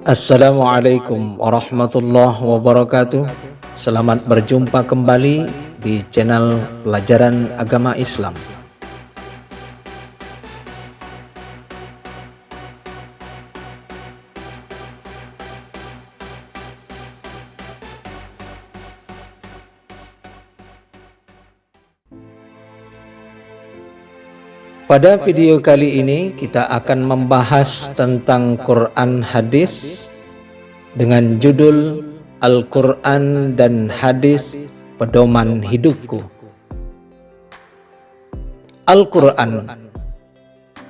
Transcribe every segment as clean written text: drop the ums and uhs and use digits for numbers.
Assalamualaikum warahmatullahi wabarakatuh. Selamat berjumpa kembali di channel Pelajaran Agama Islam. Pada video kali ini kita akan membahas tentang Quran Hadis dengan judul Al-Quran dan Hadis Pedoman Hidupku. Al-Quran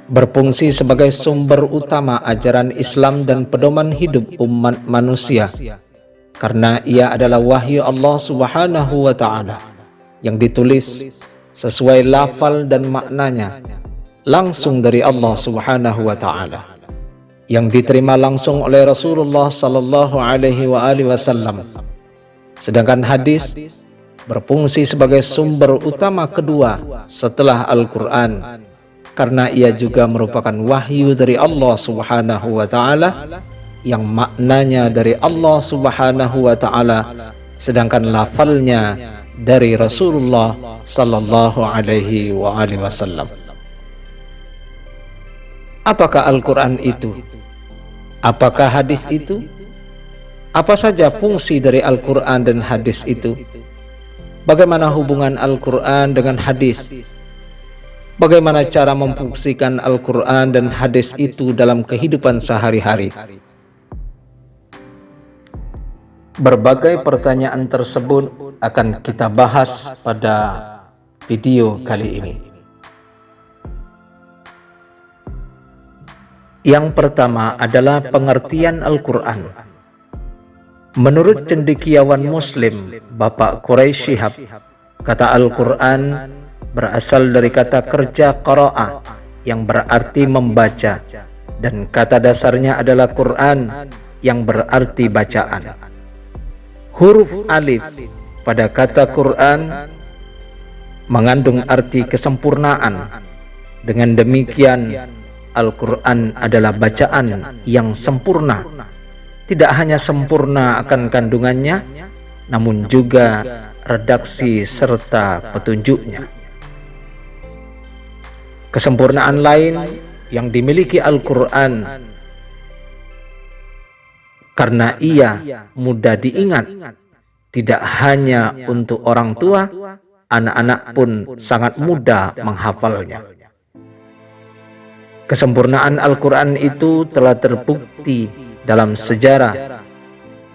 berfungsi sebagai sumber utama ajaran Islam dan pedoman hidup umat manusia karena ia adalah wahyu Allah Subhanahu wa Ta'ala yang ditulis sesuai lafal dan maknanya langsung dari Allah Subhanahu wa Ta'ala, yang diterima langsung oleh Rasulullah sallallahu alaihi wasallam. Sedangkan hadis berfungsi sebagai sumber utama kedua setelah Al-Quran karena ia juga merupakan wahyu dari Allah Subhanahu wa Ta'ala yang maknanya dari Allah Subhanahu wa Ta'ala, sedangkan lafalnya dari Rasulullah sallallahu alaihi wasallam. Apakah Al-Quran itu? Apakah hadis itu? Apa saja fungsi dari Al-Quran dan hadis itu? Bagaimana hubungan Al-Quran dengan hadis? Bagaimana cara memfungsikan Al-Quran dan hadis itu dalam kehidupan sehari-hari? Berbagai pertanyaan tersebut akan kita bahas pada video kali ini. Yang pertama adalah pengertian Al-Quran. Menurut cendekiawan Muslim Bapak Quraisy Shihab, kata Al-Quran berasal dari kata kerja qara'a yang berarti membaca, dan kata dasarnya adalah Quran yang berarti bacaan. Huruf alif pada kata Quran mengandung arti kesempurnaan. Dengan demikian, Al-Quran adalah bacaan yang sempurna. Tidak hanya sempurna akan kandungannya, namun juga redaksi serta petunjuknya. Kesempurnaan lain yang dimiliki Al-Quran karena ia mudah diingat, tidak hanya untuk orang tua, anak-anak pun sangat mudah menghafalnya. Kesempurnaan Al-Quran itu telah terbukti dalam sejarah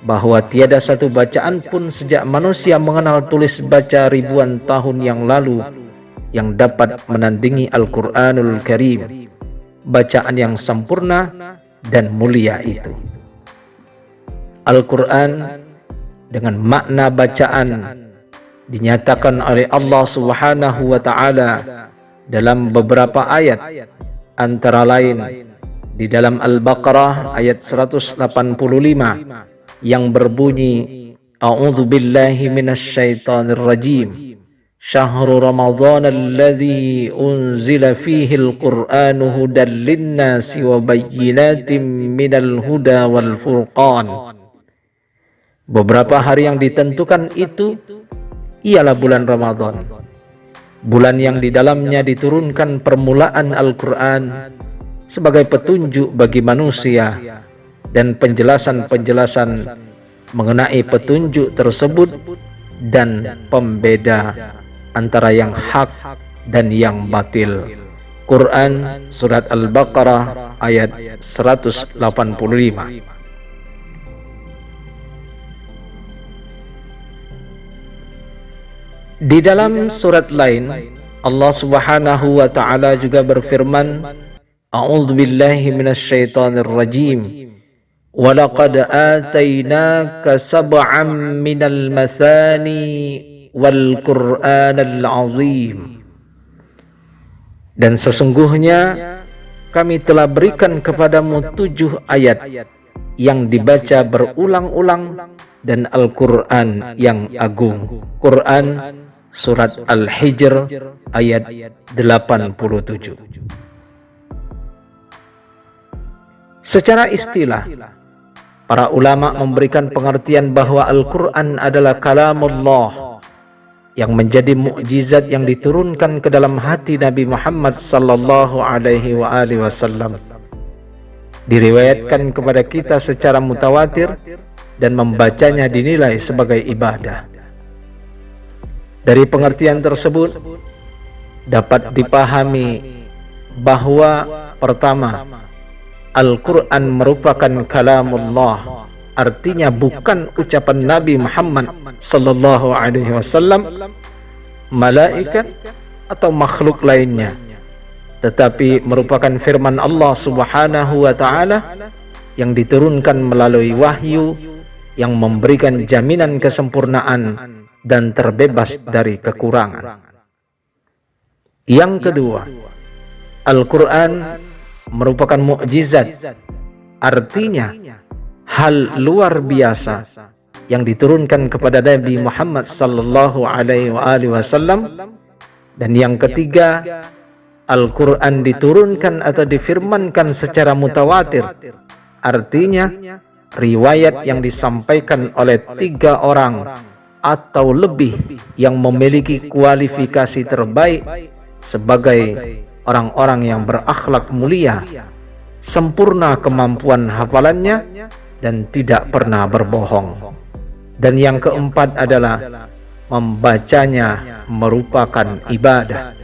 bahwa tiada satu bacaan pun sejak manusia mengenal tulis baca ribuan tahun yang lalu yang dapat menandingi Al-Quranul Karim, bacaan yang sempurna dan mulia itu. Al-Quran dengan makna bacaan dinyatakan oleh Allah Subhanahu wa Ta'ala dalam beberapa ayat, antara lain di dalam Al-Baqarah ayat 185 yang berbunyi, A'udzu billahi minasyaitonir rajim, Syahrul Ramadan alladzi unzila fihi al-Qur'anu hudan lin-nasi wa bayyinatin minal huda wal furqan. Beberapa hari yang ditentukan itu ialah bulan Ramadan, bulan yang di dalamnya diturunkan permulaan Al-Quran sebagai petunjuk bagi manusia dan penjelasan-penjelasan mengenai petunjuk tersebut dan pembeda antara yang hak dan yang batil. Quran Surat Al-Baqarah ayat 185. Di dalam surat lain, Allah Subhanahu wa Ta'ala juga berfirman, A'udzu billahi minasyaitonir rajim, wa laqad atainaka sab'an minal mathani wal Qur'anal azim. Dan sesungguhnya kami telah berikan kepadamu 7 ayat yang dibaca berulang-ulang dan Al-Quran yang agung. Quran Surat Al-Hijr ayat 87. Secara istilah, Para ulama memberikan pengertian bahwa Al-Quran adalah kalamullah yang menjadi mukjizat yang diturunkan ke dalam hati Nabi Muhammad sallallahu alaihi wasallam. Diriwayatkan kepada kita secara mutawatir dan membacanya dinilai sebagai ibadah. Dari pengertian tersebut dapat dipahami bahwa pertama, Al-Quran merupakan kalamullah, artinya bukan ucapan Nabi Muhammad sallallahu alaihi wasallam, malaikat atau makhluk lainnya, tetapi merupakan firman Allah Subhanahu wa taala yang diturunkan melalui wahyu yang memberikan jaminan kesempurnaan dan terbebas dari kekurangan. Yang kedua, Al-Quran merupakan mukjizat, artinya hal luar biasa yang diturunkan kepada Nabi Muhammad sallallahu alaihi wasallam. Dan yang ketiga, Al-Quran diturunkan atau difirmankan secara mutawatir, artinya riwayat yang disampaikan oleh 3 orang atau lebih yang memiliki kualifikasi terbaik sebagai orang-orang yang berakhlak mulia, sempurna kemampuan hafalannya, dan tidak pernah berbohong. Dan yang keempat adalah membacanya merupakan ibadah.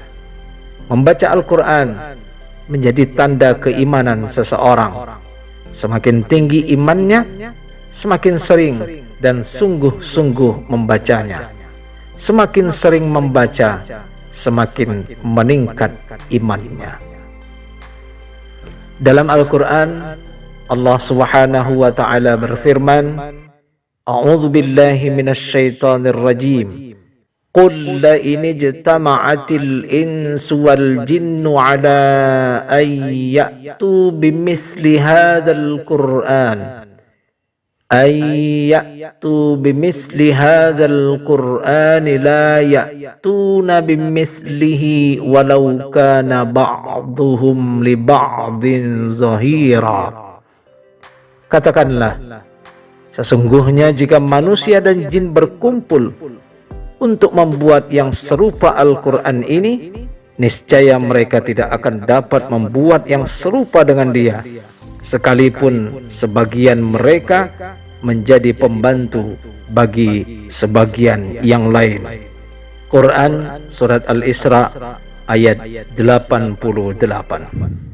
Membaca Al-Quran menjadi tanda keimanan seseorang. Semakin tinggi imannya, semakin sering dan sungguh-sungguh membacanya. Semakin sering membaca, semakin meningkat imannya. Dalam Al-Quran, Allah Subhanahu wa taala berfirman, A'udzu billahi minasyaitonir rajim. Qul la in ijtama'atil insu wal jinnu ala an ya'tu bimithli hadzal Qur'an bimithli hadzal Qur'an la ya'tuna bimithlihi walau kana ba'duhum li ba'din zahira. Katakanlah, sesungguhnya jika manusia dan jin berkumpul untuk membuat yang serupa Al-Quran ini, niscaya mereka tidak akan dapat membuat yang serupa dengan dia, sekalipun sebagian mereka menjadi pembantu bagi sebagian yang lain. Quran Surat Al-Isra ayat 88.